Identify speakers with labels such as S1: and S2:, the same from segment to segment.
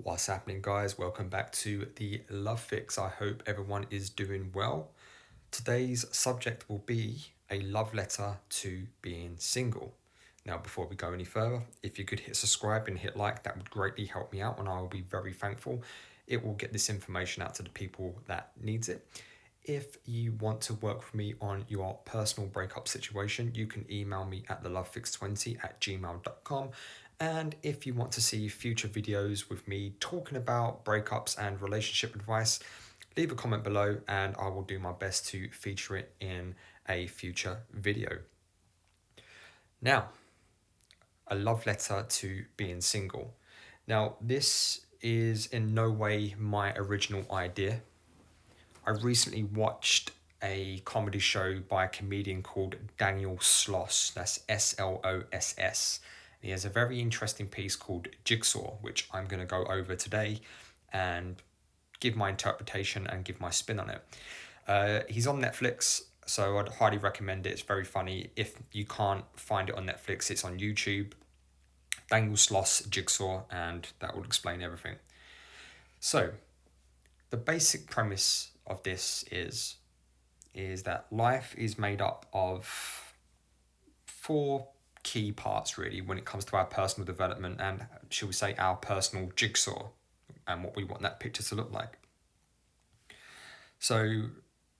S1: What's happening, guys? Welcome back to the Love Fix. I hope everyone is doing well. Today's subject will be a love letter to being single. Now, before we go any further, if you could hit subscribe and hit like, that would greatly help me out, and I will be very thankful. It will get this information out to the people that needs it. If you want to work with me on your personal breakup situation, you can email me at thelovefix20@gmail.com. And if you want to see future videos with me talking about breakups and relationship advice, leave a comment below and I will do my best to feature it in a future video. Now, a love letter to being single. Now, this is in no way my original idea. I recently watched a comedy show by a comedian called Daniel Sloss. That's Sloss. He has a very interesting piece called Jigsaw, which I'm going to go over today and give my interpretation and give my spin on it. He's on Netflix, so I'd highly recommend it. It's very funny. If you can't find it on Netflix, it's on YouTube. Daniel Sloss Jigsaw, and that will explain everything. So, the basic premise of this is that life is made up of four key parts, really, when it comes to our personal development and, shall we say, our personal jigsaw and what we want that picture to look like. So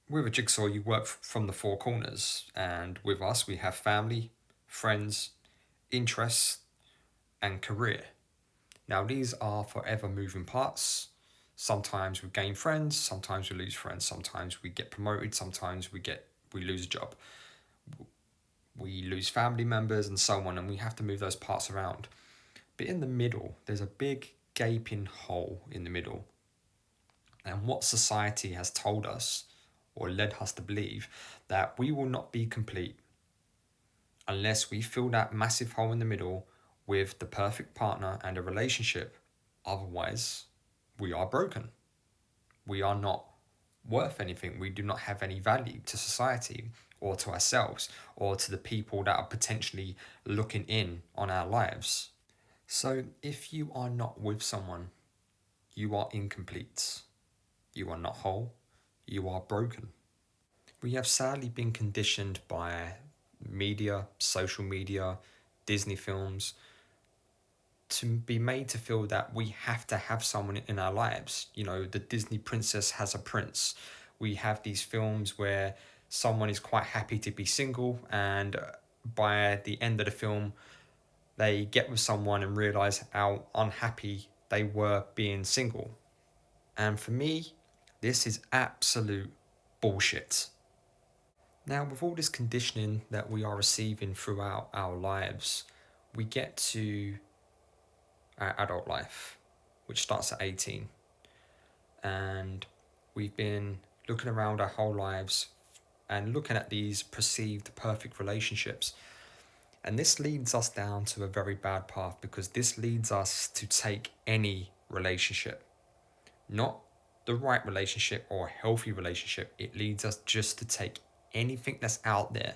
S1: with a jigsaw, you work from the four corners, and with us, we have family, friends, interests, and career. Now, these are forever moving parts. Sometimes we gain friends, sometimes we lose friends, sometimes we get promoted, sometimes we lose a job. We lose family members and so on, and we have to move those parts around. But in the middle, there's a big gaping hole in the middle. And what society has told us, or led us to believe, that we will not be complete unless we fill that massive hole in the middle with the perfect partner and a relationship. Otherwise, we are broken. We are not worth anything. We do not have any value to society or to ourselves or to the people that are potentially looking in on our lives. So if you are not with someone, you are incomplete. You are not whole. You are broken. We have sadly been conditioned by media, social media, Disney films, to be made to feel that we have to have someone in our lives. You know, the Disney princess has a prince. We have these films where someone is quite happy to be single, and by the end of the film, they get with someone and realize how unhappy they were being single. And for me, this is absolute bullshit. Now, with all this conditioning that we are receiving throughout our lives, we get to our adult life, which starts at 18. And we've been looking around our whole lives and looking at these perceived perfect relationships. And this leads us down to a very bad path, because this leads us to take any relationship, not the right relationship or healthy relationship. It leads us just to take anything that's out there.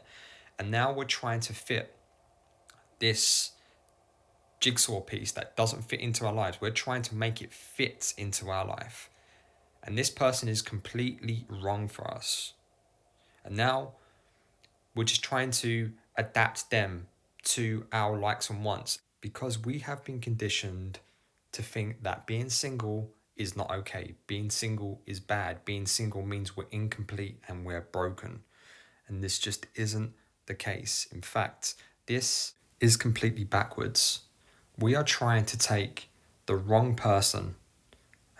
S1: And now we're trying to fit this jigsaw piece that doesn't fit into our lives. We're trying to make it fit into our life. And this person is completely wrong for us. And now we're just trying to adapt them to our likes and wants, because we have been conditioned to think that being single is not okay. Being single is bad. Being single means we're incomplete and we're broken. And this just isn't the case. In fact, this is completely backwards. We are trying to take the wrong person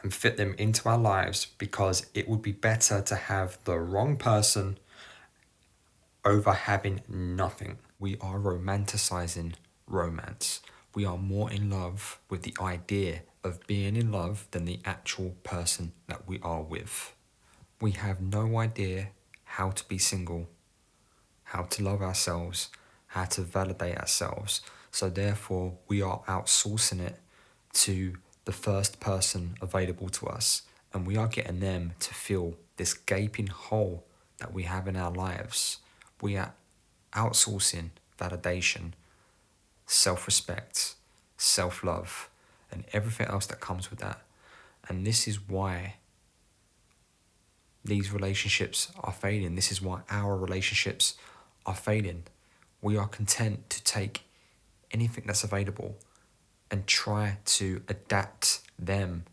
S1: and fit them into our lives because it would be better to have the wrong person over having nothing. We are romanticizing romance. We are more in love with the idea of being in love than the actual person that we are with. We have no idea how to be single, how to love ourselves, how to validate ourselves. So therefore, we are outsourcing it to the first person available to us. And we are getting them to fill this gaping hole that we have in our lives. We are outsourcing validation, self-respect, self-love, and everything else that comes with that. And this is why these relationships are failing. This is why our relationships are failing. We are content to take anything that's available and try to adapt them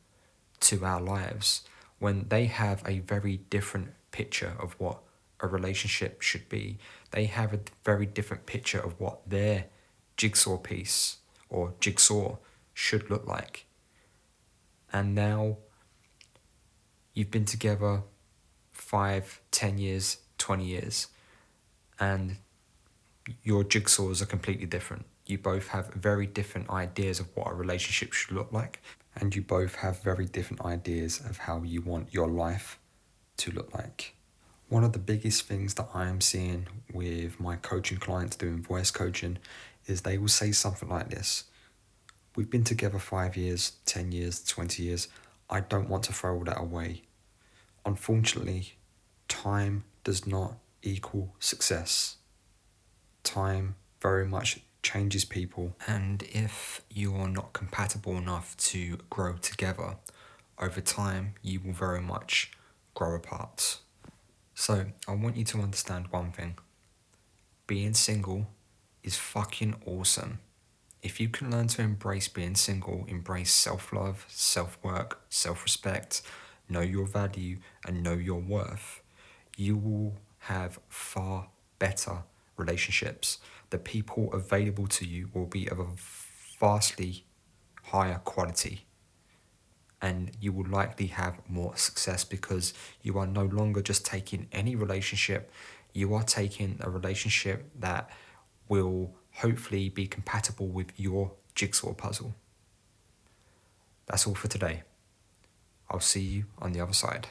S1: to our lives when they have a very different picture of what a relationship should be. They have a very different picture of what their jigsaw piece or jigsaw should look like. And now you've been together 5, 10 years, 20 years, and your jigsaws are completely different. You both have very different ideas of what a relationship should look like, and you both have very different ideas of how you want your life to look like. One of the biggest things that I'm seeing with my coaching clients doing voice coaching is they will say something like this: we've been together 5 years, 10 years, 20 years. I don't want to throw all that away. Unfortunately, time does not equal success. Time very much changes people. And if you're not compatible enough to grow together, over time you will very much grow apart. So I want you to understand one thing. Being single is fucking awesome. If you can learn to embrace being single, embrace self-love, self-work, self-respect, know your value and know your worth, you will have far better relationships. The people available to you will be of a vastly higher quality, and you will likely have more success because you are no longer just taking any relationship, you are taking a relationship that will hopefully be compatible with your jigsaw puzzle. That's all for today. I'll see you on the other side.